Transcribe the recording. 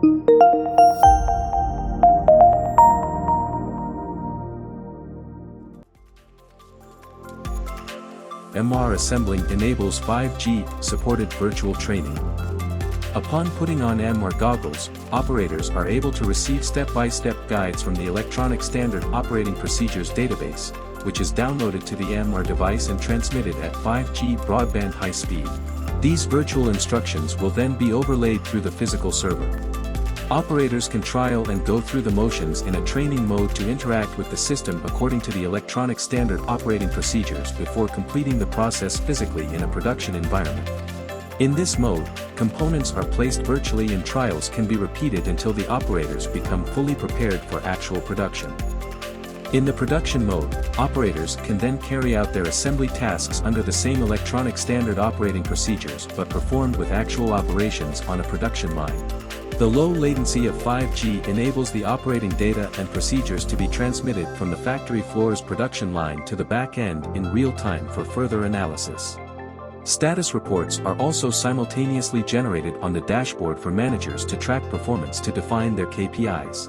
MR Assembling enables 5G supported virtual training. Upon putting on MR goggles, operators are able to receive step-by-step guides from the Electronic Standard Operating Procedures database, which is downloaded to the MR device and transmitted at 5G broadband high speed. These virtual instructions will then be overlaid through the physical server. Operators can trial and go through the motions in a training mode to interact with the system according to the Electronic Standard Operating Procedures before completing the process physically in a production environment. In this mode, components are placed virtually and trials can be repeated until the operators become fully prepared for actual production. In the production mode, operators can then carry out their assembly tasks under the same Electronic Standard Operating Procedures but performed with actual operations on a production line. The low latency of 5G enables the operating data and procedures to be transmitted from the factory floor's production line to the back end in real time for further analysis. Status reports are also simultaneously generated on the dashboard for managers to track performance to define their KPIs.